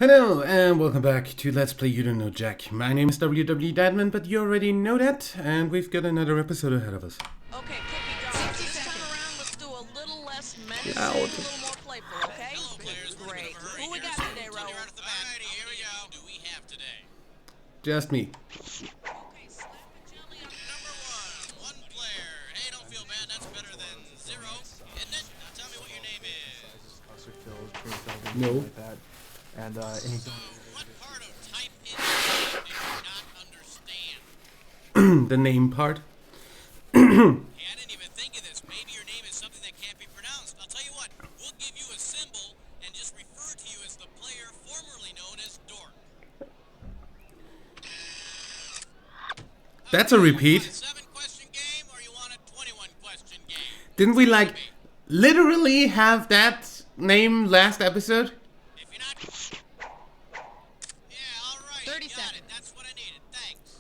Hello and welcome back to Let's Play You Don't Know Jack. My name is WW Dadman, but you already know that, and we've got another episode ahead of us. Okay, Cookie Dog, this time around, let's do a little less menacing, a little more playful, okay? Hello, players. Great. Who we got today, Ro? Alrighty, here we go. Who do we have today? Just me. Okay, slap a jelly on Number one player. Hey, don't feel bad. That's better than zero, isn't it? Now tell me what your name is. No. Like that. And any So, what part of type in do you not understand? The name part. Hey, I didn't even think of this. Maybe your name is something that can't be pronounced. I'll tell you what. We'll give you a symbol and just refer to you as the player formerly known as Dork. That's a repeat. You want a 7-question game or you want a 21-question game? Didn't we literally have that name last episode? If you're not... Yeah, all right. 30 got seconds. it. That's what I needed. Thanks.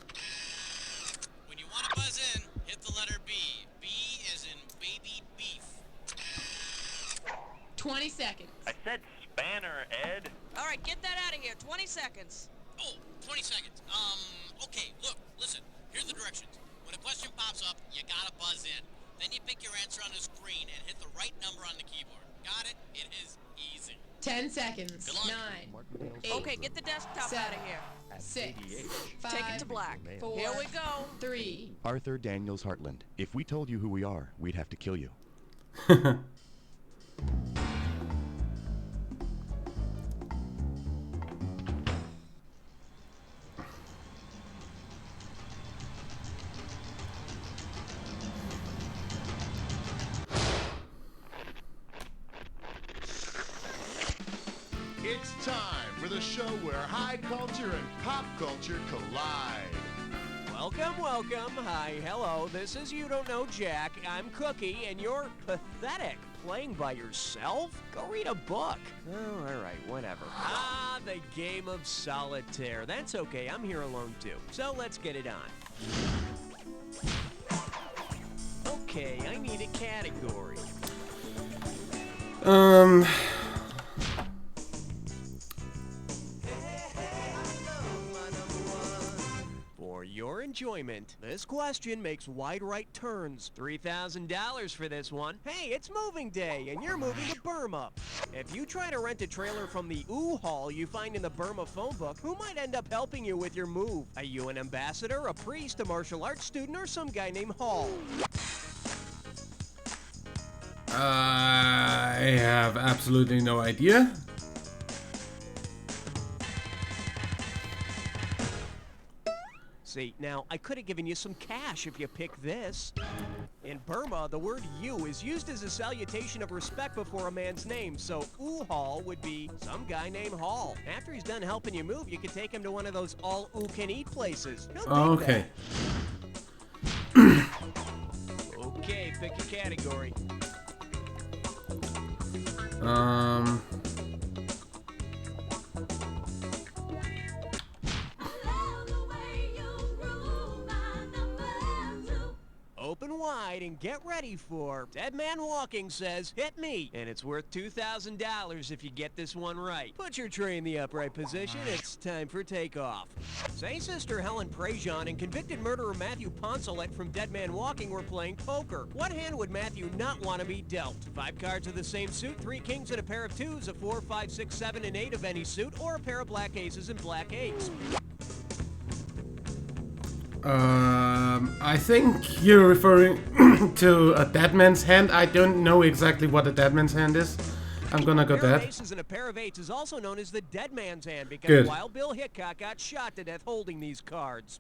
When you want to buzz in, hit the letter B. B is in baby beef. 20 seconds. I said spanner, Ed. All right, get that out of here. 20 seconds. Oh, 20 seconds. Okay, look, listen. Here's the directions. When a question pops up, you gotta buzz in. Then you pick your answer on the screen and hit the right number on the keyboard. Got it? It is easy. 10 seconds. Good luck. 9, 8, Okay, get the desktop out of here. 6, 5, Take it to black. 4, Here we go. 3. Arthur Daniels Heartland. If we told you who we are, we'd have to kill you. It's time for the show where high culture and pop culture collide. Welcome, welcome. Hi, hello. This is You Don't Know Jack. I'm Cookie, and you're pathetic. Playing by yourself? Go read a book. Oh, all right, whatever. Ah, the game of solitaire. That's okay. I'm here alone, too. So let's get it on. Okay, I need a category. For your enjoyment, this question makes wide right turns. $3,000 for this one. Hey, it's moving day, and you're moving to Burma. If you try to rent a trailer from the U-Haul you find in the Burma phone book, who might end up helping you with your move? Are you an ambassador, a priest, a martial arts student, or some guy named Hall? I have absolutely no idea. See, now, I could have given you some cash if you picked this. In Burma, the word you is used as a salutation of respect before a man's name, so U-Haul would be some guy named Hall. After he's done helping you move, you can take him to one of those all-oo-can-eat places. He'll dig Okay. that. Okay, pick a category. Open wide and get ready for Dead Man Walking says, hit me. And it's worth $2,000 if you get this one right. Put your tray in the upright position. It's time for takeoff. Say Sister Helen Prejean and convicted murderer Matthew Poncelet from Dead Man Walking were playing poker. What hand would Matthew not want to be dealt? 5 cards of the same suit, 3 kings and a pair of 2s, a 4, 5, 6, 7, and 8 of any suit, or a pair of black aces and black 8s. I think you're referring to a dead man's hand. I don't know exactly what a dead man's hand is. I'm gonna go A pair of that. aces and a pair of 8s is also known as the dead man's hand because Good. Wild Bill Hickok got shot to death holding these cards.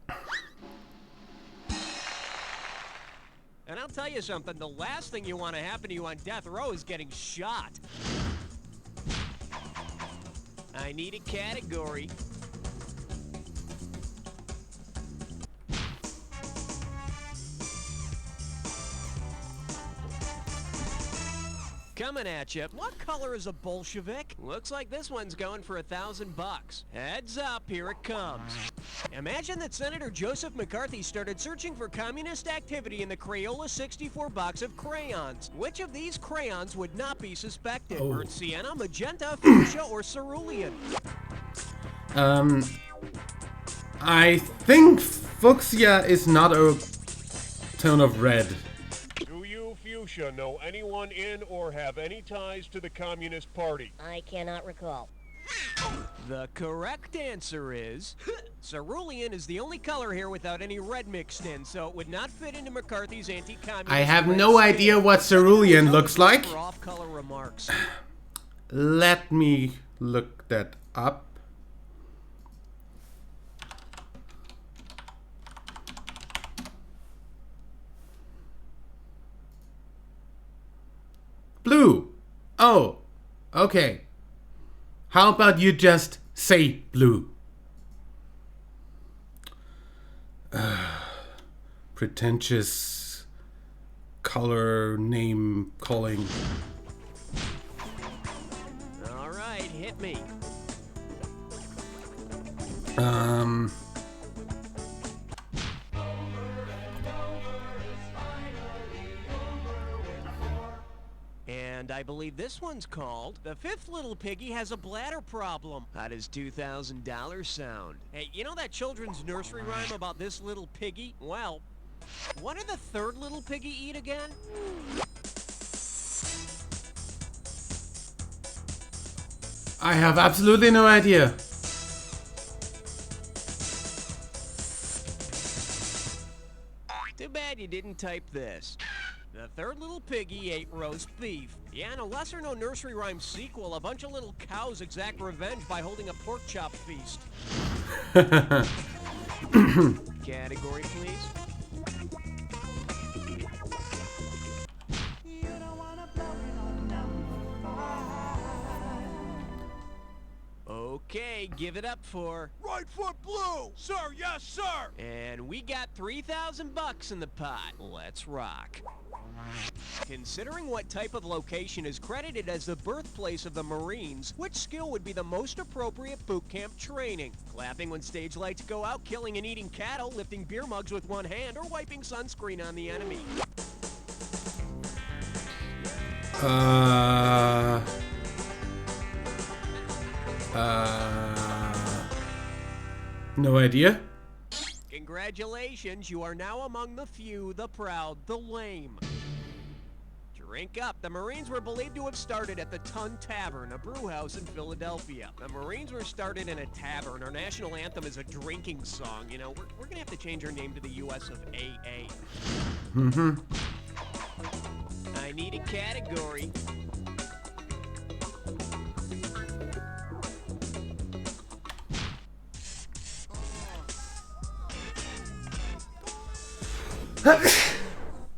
And I'll tell you something, the last thing you want to happen to you on death row is getting shot. I need a category. Coming at you. What color is a Bolshevik? Looks like this one's going for $1,000. Heads up, here it comes. Imagine that Senator Joseph McCarthy started searching for communist activity in the Crayola 64 box of crayons. Which of these crayons would not be suspected? Oh. Burnt sienna, magenta, fuchsia, or cerulean? I think fuchsia is not a tone of red. Do you, Fuchsia, know anyone in or have any ties to the Communist Party? I cannot recall. The correct answer is cerulean is the only color here without any red mixed in, so it would not fit into McCarthy's anti-communist. I have red no scheme. idea what cerulean looks like. For off-color remarks. Let me look that up. Blue. Oh, okay. How about you just say blue? Pretentious color name calling. All right, hit me. And I believe this one's called The Fifth Little Piggy Has a Bladder Problem. How does $2,000 sound? Hey, you know that children's nursery rhyme about this little piggy? Well, what did the third little piggy eat again? I have absolutely no idea. Too bad you didn't type this. The third little piggy ate roast beef. Yeah, in a lesser-known nursery rhyme sequel, a bunch of little cows exact revenge by holding a pork chop feast. Category, please. Okay, give it up for... Right foot blue! Sir, yes, sir! And we got 3,000 bucks in the pot. Let's rock. Considering what type of location is credited as the birthplace of the Marines, which skill would be the most appropriate boot camp training? Clapping when stage lights go out, killing and eating cattle, lifting beer mugs with one hand, or wiping sunscreen on the enemy? No idea. Congratulations, you are now among the few, the proud, the lame. Drink up. The Marines were believed to have started at the Tun Tavern, a brew house in Philadelphia. The Marines were started in a tavern. Our national anthem is a drinking song. You know, we're gonna have to change our name to the U.S. of AA. I need a category.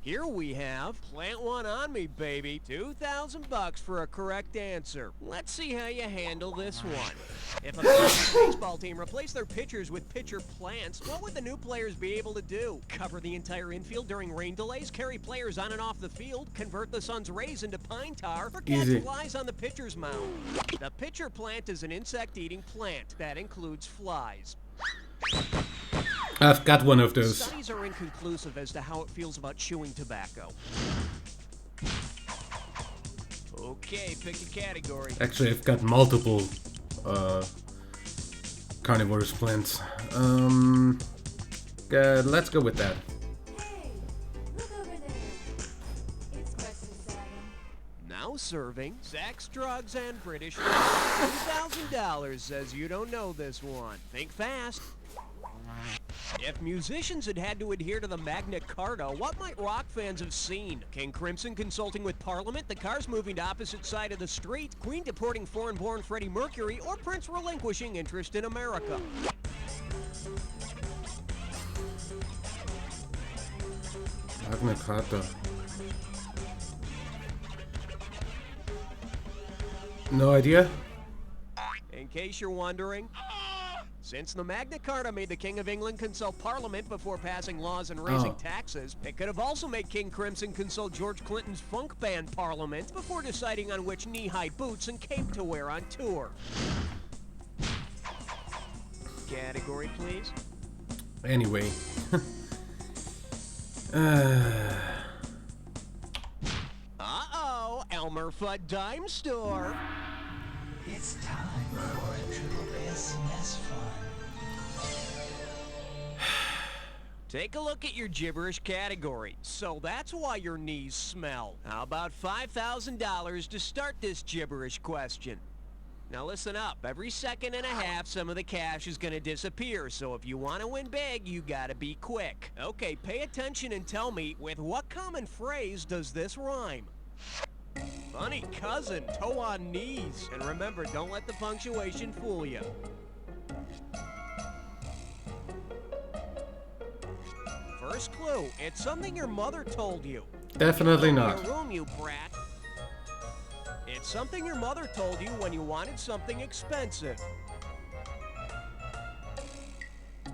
Here we have Plant One on Me, baby. 2,000 bucks for a correct answer. Let's see how you handle this one. If a baseball team replaced their pitchers with pitcher plants, what would the new players be able to do? Cover the entire infield during rain delays, carry players on and off the field, convert the sun's rays into pine tar, or catch flies on the pitcher's mound? The pitcher plant is an insect-eating plant that includes flies. I've got one of those. Studies are inconclusive as to how it feels about chewing tobacco. Okay, pick a category. Actually, I've got multiple carnivorous plants. Let's go with that. Hey, look over there. It's question 7. Now serving sex, drugs, and British. $2,000 says you don't know this one. Think fast. If musicians had had to adhere to the Magna Carta, what might rock fans have seen? King Crimson consulting with Parliament, the Cars moving to opposite side of the street, Queen deporting foreign-born Freddie Mercury, or Prince relinquishing interest in America? Magna Carta. No idea. In case you're wondering, since the Magna Carta made the King of England consult Parliament before passing laws and raising taxes, it could have also made King Crimson consult George Clinton's funk band Parliament before deciding on which knee-high boots and cape to wear on tour. Category, please. Anyway. Uh-oh, Elmer Fudd Dime Store. It's time Take a look at your gibberish category. So that's why your knees smell. How about $5,000 to start this gibberish question? Now listen up. Every second and a half, some of the cash is gonna disappear. So if you want to win big, you gotta be quick. Okay, pay attention and tell me, with what common phrase does this rhyme? Funny cousin, toe on knees. And remember, don't let the punctuation fool you. First clue, it's something your mother told you. Definitely not. Your room, you brat. It's something your mother told you when you wanted something expensive.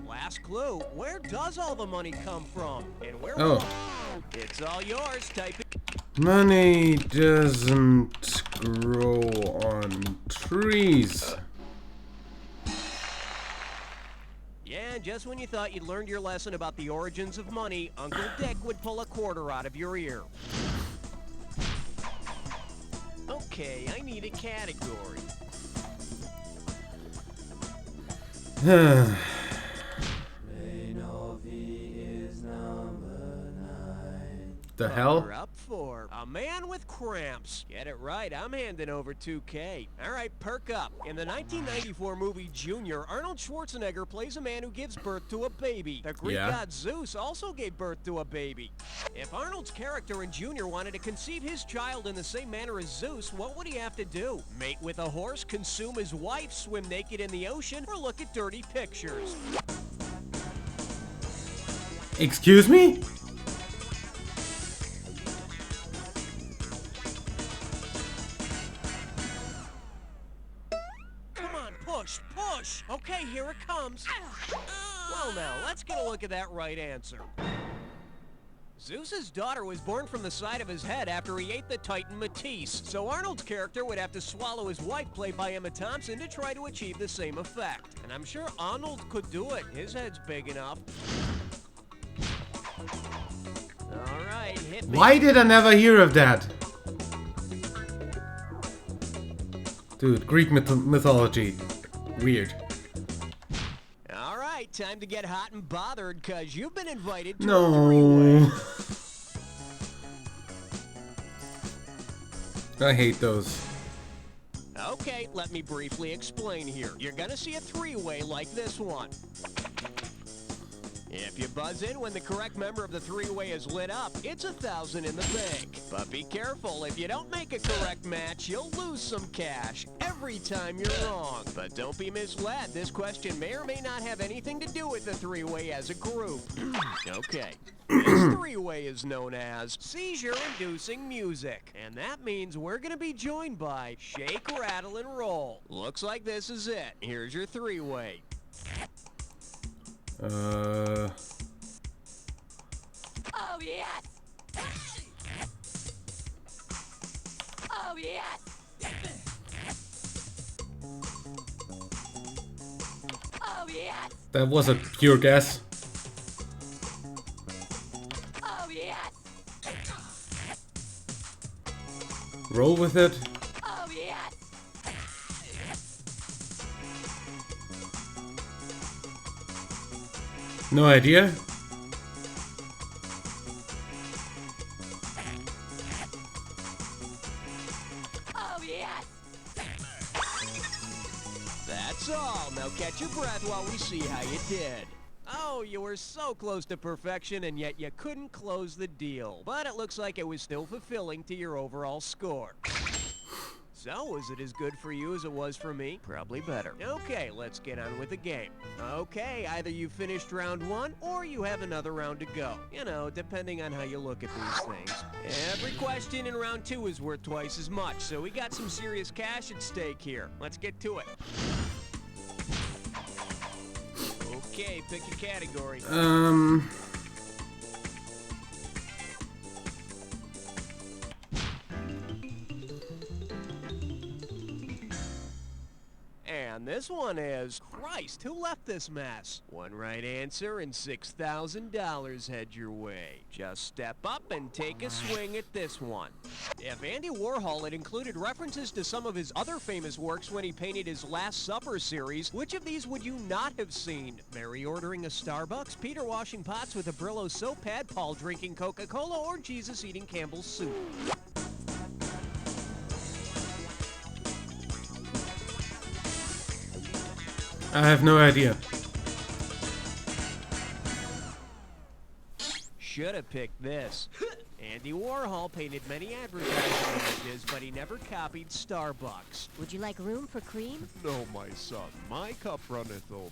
Last clue, where does all the money come from? And where will it's all yours, type it. Money doesn't grow on trees. Yeah, and just when you thought you'd learned your lesson about the origins of money, Uncle Dick would pull a quarter out of your ear. Okay, I need a category. The hell? We're up for a man with cramps. Get it right, I'm handing over 2K. All right, perk up. In the 1994 movie Junior, Arnold Schwarzenegger plays a man who gives birth to a baby. The Greek god Zeus also gave birth to a baby. If Arnold's character in Junior wanted to conceive his child in the same manner as Zeus, what would he have to do? Mate with a horse, consume his wife, swim naked in the ocean, or look at dirty pictures? Excuse me? Push, push! Okay, here it comes. Well now, let's get a look at that right answer. Zeus's daughter was born from the side of his head after he ate the Titan Matisse, so Arnold's character would have to swallow his wife, played by Emma Thompson, to try to achieve the same effect. And I'm sure Arnold could do it. His head's big enough. Alright, hit me. Why did I never hear of that? Dude, Greek mythology. Weird. Alright, time to get hot and bothered, cause you've been invited to a No. three-way. I hate those. Okay, let me briefly explain here. You're gonna see a three-way like this one. If you buzz in when the correct member of the three-way is lit up, it's $1,000 in the bank. But be careful, if you don't make a correct match, you'll lose some cash every time you're wrong. But don't be misled, this question may or may not have anything to do with the three-way as a group. Okay. This three-way is known as seizure-inducing music. And that means we're gonna be joined by Shake, Rattle, and Roll. Looks like this is it. Here's your three-way. Oh, yes! Oh, yes! Oh, yes! That was a pure guess. Oh, yes! Roll with it. Oh, yes! No idea. Oh, yes! That's all. Now catch your breath while we see how you did. Oh, you were so close to perfection, and yet you couldn't close the deal. But it looks like it was still fulfilling to your overall score. So, was it as good for you as it was for me? Probably better. Okay, let's get on with the game. Okay, either you finished round one, or you have another round to go. You know, depending on how you look at these things. Every question in round two is worth twice as much, so we got some serious cash at stake here. Let's get to it. Okay, pick a category. And And this one is, Christ, who left this mess? One right answer and $6,000 head your way. Just step up and take a swing at this one. If Andy Warhol had included references to some of his other famous works when he painted his Last Supper series, which of these would you not have seen? Mary ordering a Starbucks, Peter washing pots with a Brillo soap pad, Paul drinking Coca-Cola, or Jesus eating Campbell's soup? I have no idea. Should have picked this. Andy Warhol painted many advertising images, but he never copied Starbucks. Would you like room for cream? No, my son, my cup runneth over.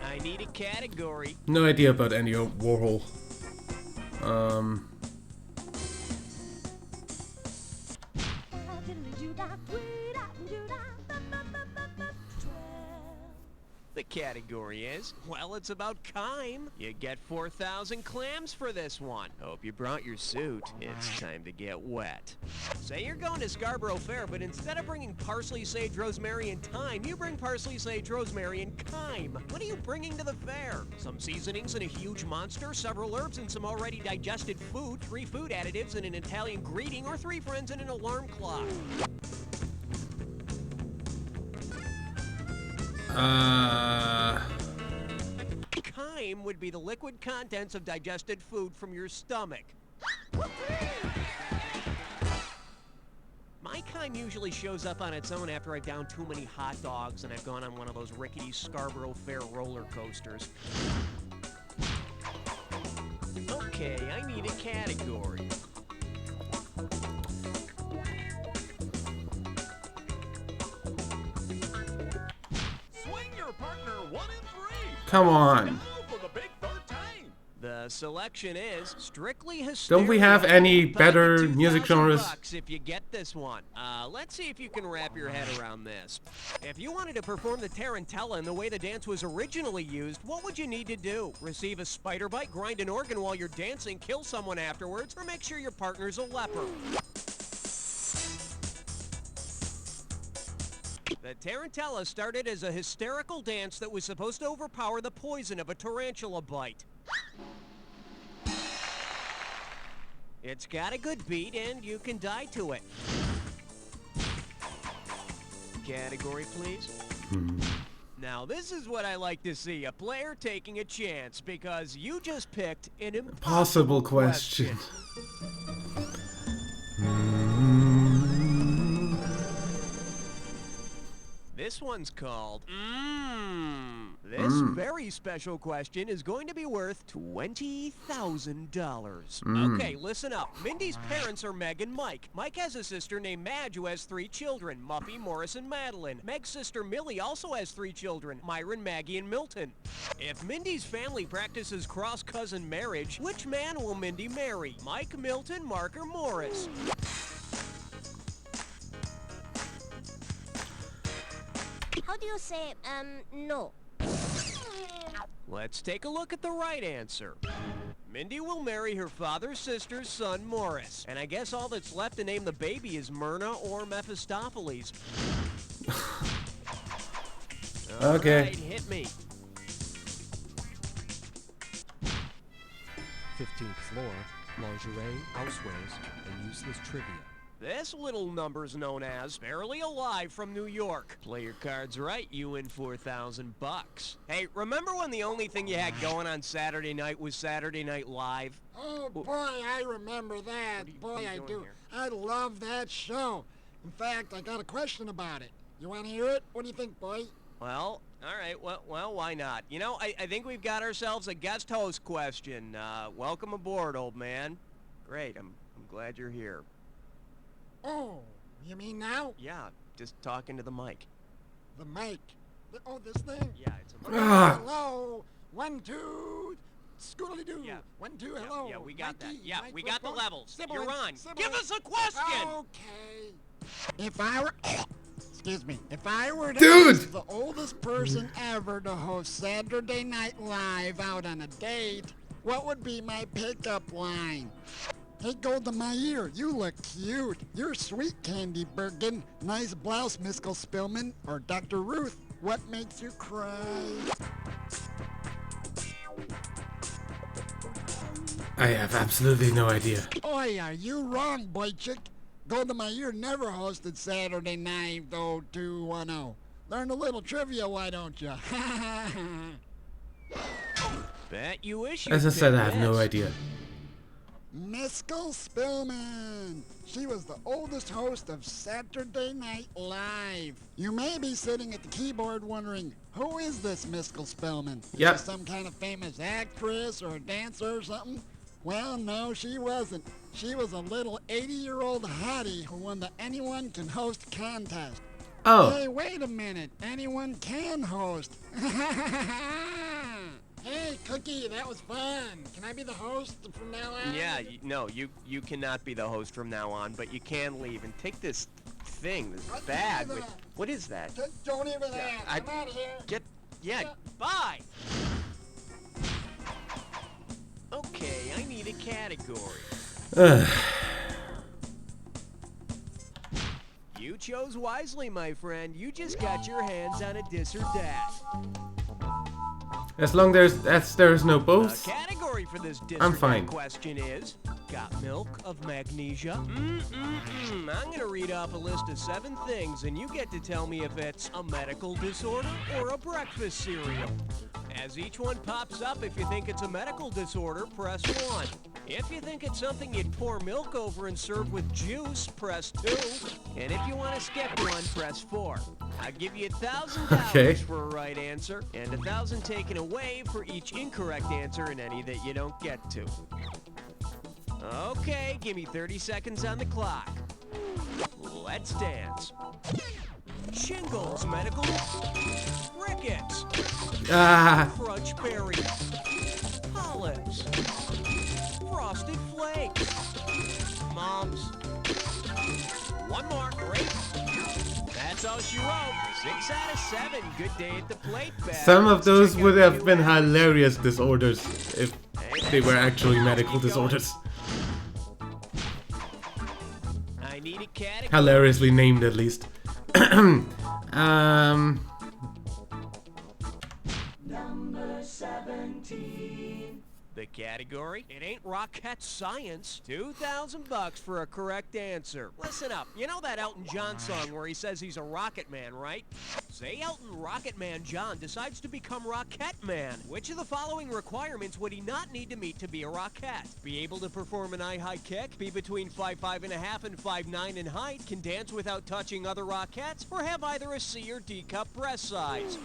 I need a category. No idea about Andy Warhol. The category is, well, it's about Kime. You get 4,000 clams for this one. Hope you brought your suit. It's time to get wet. Say you're going to Scarborough Fair, but instead of bringing parsley, sage, rosemary, and thyme, you bring parsley, sage, rosemary, and Kime. What are you bringing to the fair? Some seasonings and a huge monster, several herbs and some already digested food, 3 food additives and an Italian greeting, or 3 friends and an alarm clock. Chyme would be the liquid contents of digested food from your stomach. My chyme usually shows up on its own after I've downed too many hot dogs and I've gone on one of those rickety Scarborough Fair roller coasters. Okay, I need a category. Come on. The selection is strictly hysteria. Don't we have any better music genres? If you get this one. Let's see if you can wrap your head around this. If you wanted to perform the tarantella in the way the dance was originally used, what would you need to do? Receive a spider bite, grind an organ while you're dancing, kill someone afterwards, or make sure your partner's a leper? The tarantella started as a hysterical dance that was supposed to overpower the poison of a tarantula bite. It's got a good beat and you can die to it. Category, please. Now this is what I like to see, a player taking a chance, because you just picked an impossible question. This one's called This very special question is going to be worth $20,000. Okay, listen up. Mindy's parents are Meg and Mike. Mike has a sister named Madge who has 3 children, Muffy, Morris, and Madeline. Meg's sister Millie also has 3 children, Myron, Maggie, and Milton. If Mindy's family practices cross-cousin marriage, which man will Mindy marry? Mike, Milton, Mark, or Morris? How do you say, no? Let's take a look at the right answer. Mindy will marry her father's sister's son, Morris. And I guess all that's left to name the baby is Myrna or Mephistopheles. Okay. All right, hit me. 15th floor, lingerie, housewares, and useless trivia. This little number's known as Barely Alive from New York. Play your cards right, you win $4,000. Hey, remember when the only thing you had going on Saturday night was Saturday Night Live? Oh boy, I remember that. Boy, I do. Here? I love that show. In fact, I got a question about it. You want to hear it? What do you think, boy? Well, all right. Well, why not? You know, I think we've got ourselves a guest host question. Welcome aboard, old man. Great. I'm glad you're here. Oh, you mean now? Yeah, just talking to the mic. The mic? Oh, this thing? Yeah, it's a mic. Hello. 1, 2, scoodly-doo. Yeah. 1, 2, hello. Yeah, we got Mikey, that. Yeah, we got the microphone. levels. Sibilance, You're on. sibilance. Give us a question. Okay. If I were... Excuse me. If I were to Dude! ask the oldest person ever to host Saturday Night Live out on a date, what would be my pickup line? Hey, Golda Meir, you look cute. You're sweet, Candy Bergen. Nice blouse, Miss Spillman. Or Dr. Ruth, what makes you cry? I have absolutely no idea. Oi, are you wrong, boy chick? Golda Meir never hosted Saturday Night 0210. Learn a little trivia, why don't you? Bet you wish you As I said, picked I have no this. idea. Miskell Spillman. She was the oldest host of Saturday Night Live. You may be sitting at the keyboard wondering, who is this Miskell Spillman? Yep. Is she some kind of famous actress or a dancer or something? Well, no, she wasn't. She was a little 80-year-old hottie who won the Anyone Can Host contest. Oh. Hey, wait a minute. Anyone can host. Hey, Cookie, that was fun. Can I be the host from now on? Yeah, no, you cannot be the host from now on, but you can leave and take this thing, this bag with... What is that? Don't even ask. I'm out of here. Bye! Okay, I need a category. You chose wisely, my friend. You just got your hands on a dis or dat. As long as there's no both, The category for this dis I'm or dat fine. question is, got milk of magnesia? I'm gonna read off a list of 7 things, and you get to tell me if it's a medical disorder or a breakfast cereal. As each one pops up, if you think it's a medical disorder, press 1. If you think it's something you'd pour milk over and serve with juice, press 2. And if you want to skip 1, press 4. I'll give you $1,000 Okay. for a right answer, and $1,000 taken away for each incorrect answer in any that you don't get to. Okay, give me 30 seconds on the clock. Let's dance. Shingles, medical. Rickets. Crunchberry. Polyps. Frosted Flakes. Moms. One more, great. That's all she wrote. 6 out of 7. Good day at the plate, Beth. Some of those Check would out have the been new app. hilarious disorders if they were actually medical disorders. I need a category. Hilariously named, at least. Number 17. The category? It ain't rocket science. $2,000 for a correct answer. Listen up. You know that Elton John song where he says he's a rocket man, right? Say Elton Rocket Man John decides to become Rocket Man. Which of the following requirements would he not need to meet to be a rocket? Be able to perform an eye-high kick, be between 5'5.5" and 5'9" in height, can dance without touching other rockets, or have either a C or D cup breast size?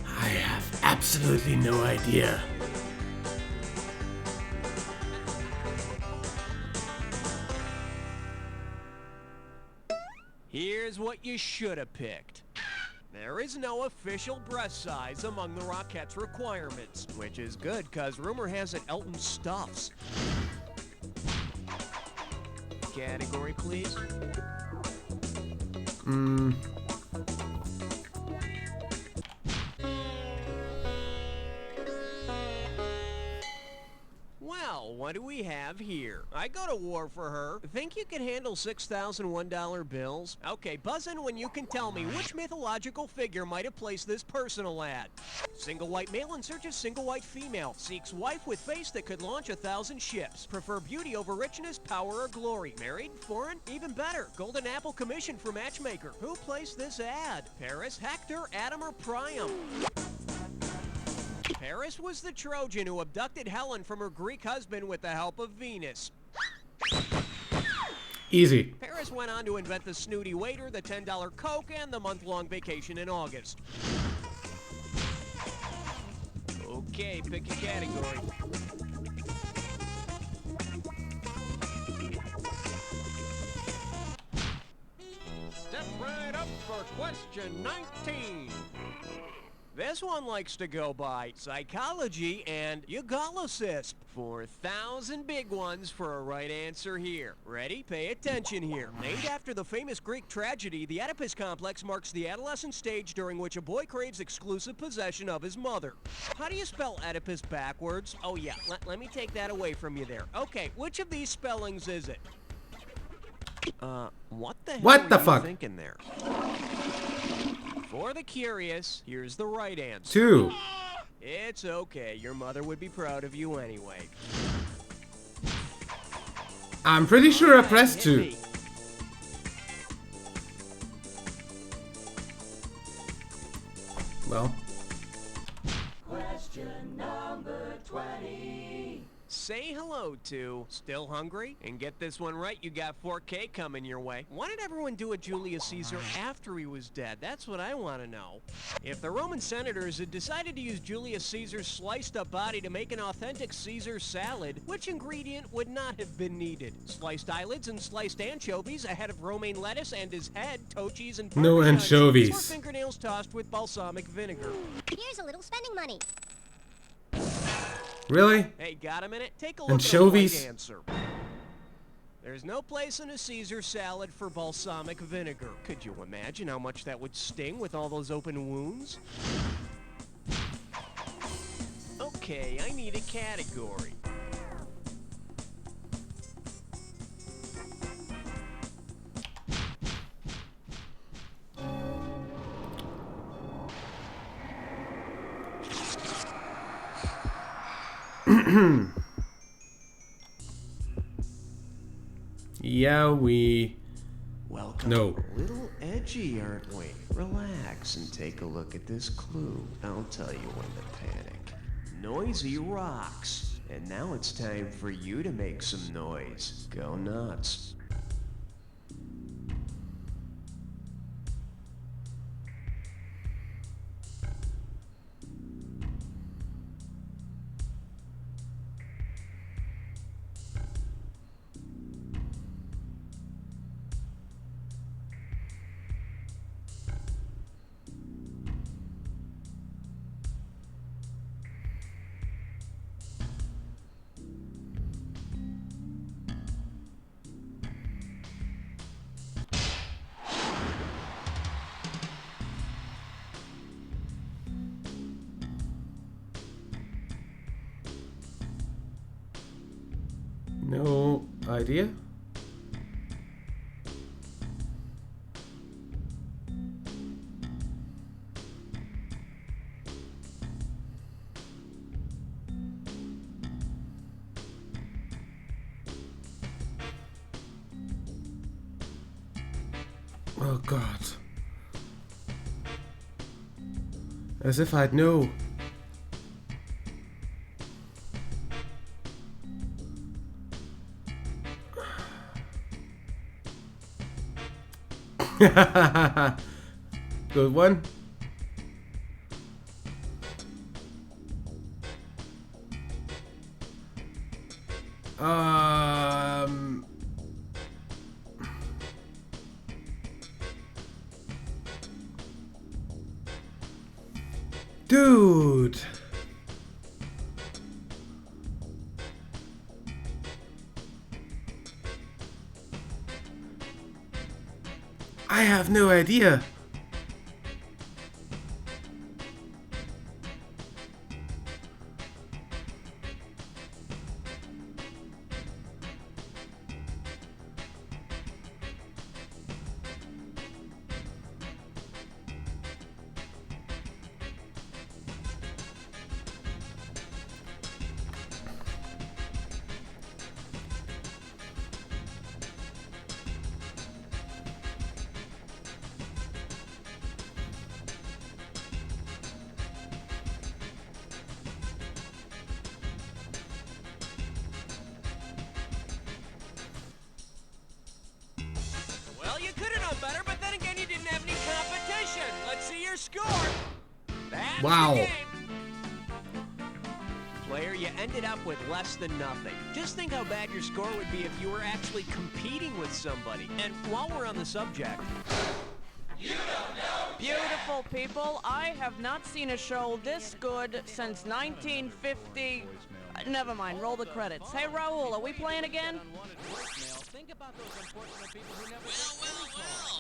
I have absolutely no idea. Here's what you should have picked. There is no official breast size among the Rockettes' requirements, which is good, cause rumor has it Elton stuffs. Category, please. Well, what do we have here? I go to war for her. Think you can handle $6,001 bills? Okay, buzz in when you can tell me which mythological figure might have placed this personal ad. Single white male in search of single white female. Seeks wife with face that could launch 1,000 ships. Prefer beauty over richness, power, or glory. Married? Foreign? Even better. Golden Apple Commission for matchmaker. Who placed this ad? Paris, Hector, Adam, or Priam? Paris was the Trojan who abducted Helen from her Greek husband with the help of Venus. Easy. Paris went on to invent the snooty waiter, the $10 Coke, and the month-long vacation in August. Okay, pick a category. Step right up for question 19. This one likes to go by psychology and eugolysis. 4,000 big ones for a right answer here. Ready? Pay attention here. Named after the famous Greek tragedy, the Oedipus complex marks the adolescent stage during which a boy craves exclusive possession of his mother. How do you spell Oedipus backwards? Oh yeah, let me take that away from you there. Okay, which of these spellings is it? What the hell What the were you fuck? thinking there? For the curious, here's the right answer. 2. It's okay. Your mother would be proud of you anyway. I'm pretty sure I pressed Hit 2. me. Well. Question number 20. Say hello to Still Hungry? And get this one right, you got 4K coming your way. Why did everyone do a Julius Caesar after he was dead? That's what I want to know. If the Roman senators had decided to use Julius Caesar's sliced up body to make an authentic Caesar salad, which ingredient would not have been needed? Sliced eyelids and sliced anchovies, a head of romaine lettuce and his head, toe cheese and No Parmesan anchovies. cheese, or fingernails tossed with balsamic vinegar. Here's a little spending money. Really? Hey, got a minute? Take a look Anchovies? at the right answer. There's no place in a Caesar salad for balsamic vinegar. Could you imagine how much that would sting with all those open wounds? Okay, I need a category. Yeah, we... Welcome. No. A little edgy, aren't we? Relax and take a look at this clue. I'll tell you when to panic. Noisy rocks. And now it's time for you to make some noise. Go nuts. No idea. Oh God. As if I'd know. Good one. Dude. I have no idea. Well, you could have done better, but then again, you didn't have any competition. Let's see your score. That's Wow. the game. Player, you ended up with less than nothing. Just think how bad your score would be if you were actually competing with somebody. And while we're on the subject... You don't know Beautiful people, I have not seen a show this good since 1950. Never mind, roll the credits. Hey, Raul, are we playing again? Well,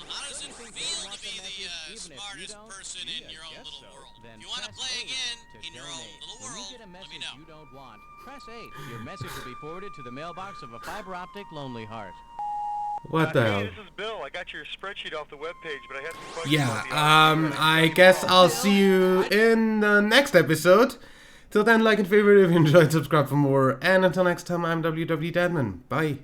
how does it feel to be the smartest person in your own little world? If you want to play again in your own little world, let me know. You don't want. Press 8. Your message will be forwarded to the mailbox of a fiber optic lonely heart. What the Hey, hell? this is Bill. I got your spreadsheet off the webpage, but I have some questions. Yeah, I guess I'll see you in the next episode. Till then, like and favorite if you enjoyed, subscribe for more. And until next time, I'm WW Dadman. Bye.